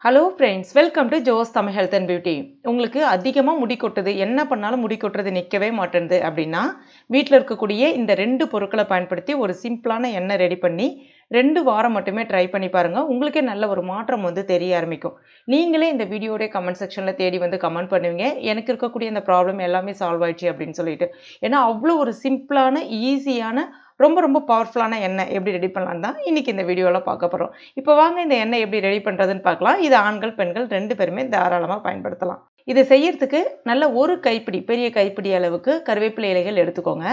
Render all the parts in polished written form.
Hello friends, welcome to Jos Tamil health and beauty. உங்களுக்கு அதிகமாக முடி கொட்டுது, என்ன பண்ணாலும் முடி கொட்டுறது நிற்கவே மாட்டேங்குது அப்படின்னா, வீட்டில் இருக்கக்கூடிய இந்த 2 பொருட்களை பயன்படுத்தி ஒரு சிம்பிளான எண்ணெய் ரெடி பண்ணி 2 வாரம் மட்டுமே ட்ரை பண்ணி பாருங்கள். உங்களுக்கே நல்ல ஒரு மாற்றம் வந்து தெரிய ஆரம்பிக்கும். நீங்களே இந்த வீடியோடைய கமெண்ட் செக்ஷனில் தேடி வந்து கமெண்ட் பண்ணுவீங்க, எனக்கு இருக்கக்கூடிய இந்த ப்ராப்ளம் எல்லாமே சால்வ் ஆயிடுச்சு அப்படின்னு சொல்லிட்டு. ஏன்னா அவ்வளோ ஒரு சிம்பிளான, ஈஸியான, ரொம்ப பவர்ஃபுல்லான எண்ணெய் எப்படி ரெடி பண்ணலான்னு தான் இன்றைக்கி இந்த வீடியோவில் பார்க்க போகிறோம். இப்போ வாங்க இந்த எண்ணெய் எப்படி ரெடி பண்ணுறதுன்னு பார்க்கலாம். இது ஆண்கள், பெண்கள் 2 பேருமே தாராளமாக பயன்படுத்தலாம். இதை செய்யறதுக்கு நல்ல ஒரு கைப்பிடி, பெரிய கைப்பிடி அளவுக்கு கருவேப்பிலை இலைகள் எடுத்துக்கோங்க.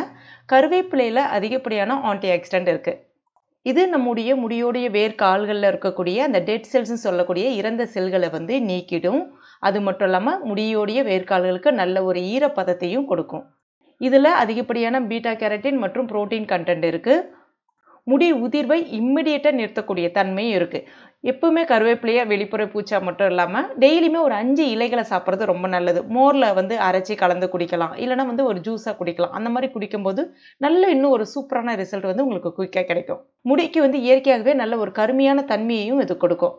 கருவேப்பிலையில் அதிகப்படியான ஆன்டி ஆக்சிடென்ட் இருக்குது. இது நம்முடைய முடியோடைய வேர்க்கால்களில் இருக்கக்கூடிய அந்த டெட் செல்ஸ்ன்னு சொல்லக்கூடிய இறந்த செல்களை வந்து நீக்கிடும். அது மட்டும் இல்லாமல் முடியோடைய வேர்க்கால்களுக்கு நல்ல ஒரு ஈரப்பதத்தையும் கொடுக்கும். இதில் அதிகப்படியான பீட்டா கேரட்டின் மற்றும் புரோட்டீன் கண்டென்ட் இருக்குது. முடி உதிர்வை இம்மிடியேட்டாக நிறுத்தக்கூடிய தன்மையும் இருக்குது. எப்பவுமே கருவேப்பிலையாக வெளிப்புற பூச்சா மட்டும் இல்லாமல் டெய்லியுமே ஒரு 5 இலைகளை சாப்பிட்றது ரொம்ப நல்லது. மோரில் வந்து அரைச்சி கலந்து குடிக்கலாம், இல்லைனா வந்து ஒரு ஜூஸாக குடிக்கலாம். அந்த மாதிரி குடிக்கும்போது நல்ல இன்னும் ஒரு சூப்பரான ரிசல்ட் வந்து உங்களுக்கு குயிக்காக கிடைக்கும். முடிக்கு வந்து இயற்கையாகவே நல்ல ஒரு கருமையான தன்மையையும் இது கொடுக்கும்.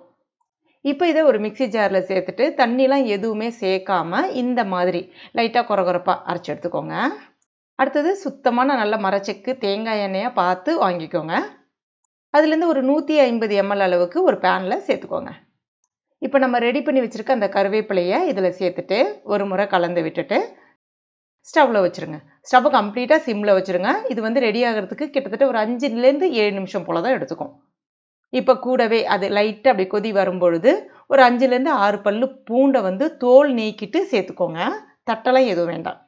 இப்போ இதை ஒரு மிக்சி ஜாரில் சேர்த்துட்டு தண்ணிலாம் எதுவுமே சேர்க்காம இந்த மாதிரி லைட்டாக கொரகொரப்பாக அரைச்சி எடுத்துக்கோங்க. அடுத்தது சுத்தமான நல்ல மரச்செக்கு தேங்காய் எண்ணெயை பார்த்து வாங்கிக்கோங்க. அதுலேருந்து ஒரு 150 ml அளவுக்கு ஒரு பேனில் சேர்த்துக்கோங்க. இப்போ நம்ம ரெடி பண்ணி வச்சுருக்க அந்த கருவேப்பிலையை இதில் சேர்த்துட்டு ஒரு முறை கலந்து விட்டுட்டு ஸ்டவ்வில் வச்சுருங்க. ஸ்டவ்வை கம்ப்ளீட்டாக சிம்மில் வச்சுருங்க. இது வந்து ரெடி ஆகிறதுக்கு கிட்டத்தட்ட ஒரு 5லேருந்து 7 நிமிஷம் போல் தான் எடுத்துக்கும். இப்போ கூடவே அது லைட்டாக அப்படி கொதி வரும்பொழுது ஒரு 5லேருந்து 6 பல்லு பூண்டை வந்து தோல் நீக்கிட்டு சேர்த்துக்கோங்க. தட்டெல்லாம் எதுவும் வேண்டாம்.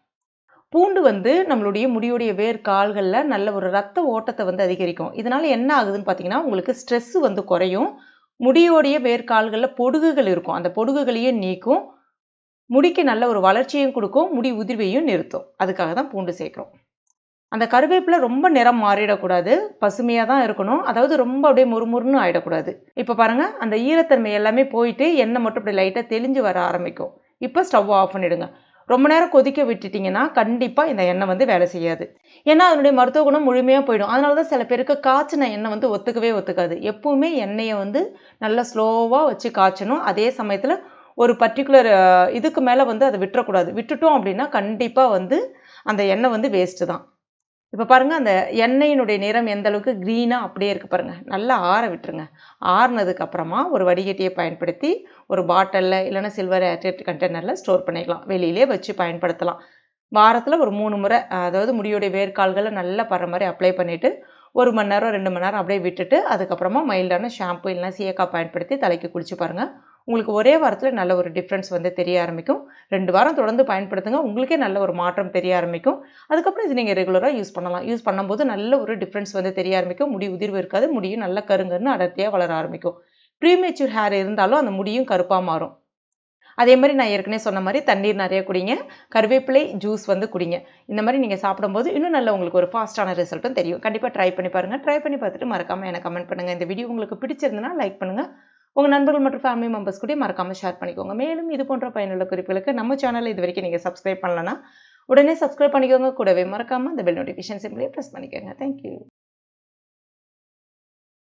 பூண்டு வந்து நம்மளுடைய முடியுடைய வேர்க்கால்களில் நல்ல ஒரு ரத்த ஓட்டத்தை வந்து அதிகரிக்கும். இதனால் என்ன ஆகுதுன்னு பார்த்தீங்கன்னா, உங்களுக்கு ஸ்ட்ரெஸ்ஸு வந்து குறையும். முடியோடைய வேர்க்கால்களில் பொடுகுகள் இருக்கும், அந்த பொடுகுகளையே நீக்கும். முடிக்கு நல்ல ஒரு வளர்ச்சியும் கொடுக்கும், முடி உதிர்வையும் நிறுத்தும். அதுக்காக தான் பூண்டு சேர்க்குறோம். அந்த கருவேப்பிலை ரொம்ப நிறம் மாறிடக்கூடாது, பசுமையாக தான் இருக்கணும். அதாவது ரொம்ப அப்படியே முறுமுறுன்னு ஆகிடக்கூடாது. இப்போ பாருங்கள், அந்த ஈரத்தன்மை எல்லாமே போயிட்டு எண்ணெய் மட்டும் இப்படி லைட்டாக தெளிஞ்சு வர ஆரம்பிக்கும். இப்போ ஸ்டவ் ஆஃப் பண்ணிவிடுங்க. ரொம்ப நேரம் கொதிக்க விட்டுட்டிங்கன்னா கண்டிப்பாக இந்த எண்ணெய் வந்து வேலை செய்யாது. ஏன்னா அதனுடைய மருத்துவ குணம் முழுமையாக போயிடும். அதனால தான் சில பேருக்கு காய்ச்சின எண்ணெய் வந்து ஒத்துக்காது. எப்பவுமே எண்ணெயை வந்து நல்லா ஸ்லோவாக வச்சு காய்ச்சணும். அதே சமயத்தில் ஒரு பர்டிகுலர் இதுக்கு மேலே வந்து அதை விட்டுறக்கூடாது. விட்டுட்டோம் அப்படின்னா கண்டிப்பாக வந்து அந்த எண்ணெய் வந்து வேஸ்ட்டு தான். இப்போ பாருங்கள், அந்த எண்ணெயினுடைய நிறம் எந்த அளவுக்கு க்ரீனாக அப்படியே இருக்குது பாருங்கள். நல்லா ஆற விட்டுருங்க. ஆறுனதுக்கப்புறமா ஒரு வடிகட்டியை பயன்படுத்தி ஒரு பாட்டிலில் இல்லைன்னா சில்வர் ஏர்டைட் கண்டெய்னரில் ஸ்டோர் பண்ணிக்கலாம். வெளியிலே வச்சு பயன்படுத்தலாம். வாரத்தில் ஒரு 3 முறை, அதாவது முடியோடைய வேர்க்கால்களை நல்லா படுற மாதிரி அப்ளை பண்ணிவிட்டு 1 மணி நேரம் 2 மணி நேரம் அப்படியே விட்டுட்டு அதுக்கப்புறமா மைல்டான ஷாம்பு இல்லைனா சீயக்காய் பயன்படுத்தி தலைக்கு குளிச்சு பாருங்கள். உங்களுக்கு ஒரே வாரத்தில் நல்ல ஒரு டிஃப்ரென்ஸ் வந்து தெரிய ஆரம்பிக்கும். 2 வாரம் தொடர்ந்து பயன்படுத்துங்க, உங்களுக்கே நல்ல ஒரு மாற்றம் தெரிய ஆரம்பிக்கும். அதுக்கப்புறம் இது நீங்கள் ரெகுலராக யூஸ் பண்ணலாம். யூஸ் பண்ணும்போது நல்ல ஒரு டிஃப்ரென்ஸ் வந்து தெரிய ஆரம்பிக்கும். முடி உதிர்வு இருக்காது, முடியும் நல்ல கருங்கருன்னு அடர்த்தியாக வளர ஆரம்பிக்கும். ப்ரீமெச்சூர் ஹேர் இருந்தாலும் அந்த முடியும் கருப்பாக மாறும். அதே மாதிரி நான் ஏற்கனவே சொன்ன மாதிரி தண்ணீர் நிறைய குடிங்க, கருவேப்பிலை ஜூஸ் வந்து குடிங்க. இந்த மாதிரி நீங்கள் சாப்பிடும்போது இன்னும் நல்ல உங்களுக்கு ஒரு ஃபாஸ்ட்டான ரிசல்ட்டும் தெரியும். கண்டிப்பாக ட்ரை பண்ணி பாருங்கள். ட்ரை பண்ணி பார்த்துட்டு மறக்காமல் எனக்கு கமெண்ட் பண்ணுங்கள். இந்த வீடியோ உங்களுக்கு பிடிச்சிருந்தனா லைக் பண்ணுங்கள். உங்கள் நண்பர்கள் மற்றும் ஃபேமிலி மெம்பர்ஸ் கூட மறக்காமல் ஷேர் பண்ணிக்கோங்க. மேலும் இது போன்ற பயனுள்ள குறிப்புகளுக்கு நம்ம சேனலை இது வரைக்கும் நீங்கள் சப்ஸ்கிரைப் பண்ணலன்னா உடனே சப்ஸ்கிரைப் பண்ணிக்கோங்க. கூடவே மறக்காமல் அந்த பெல் நோட்டிஃபிகேஷன் சிம்பிளே ப்ரெஸ் பண்ணிக்கோங்க. தேங்க்யூ.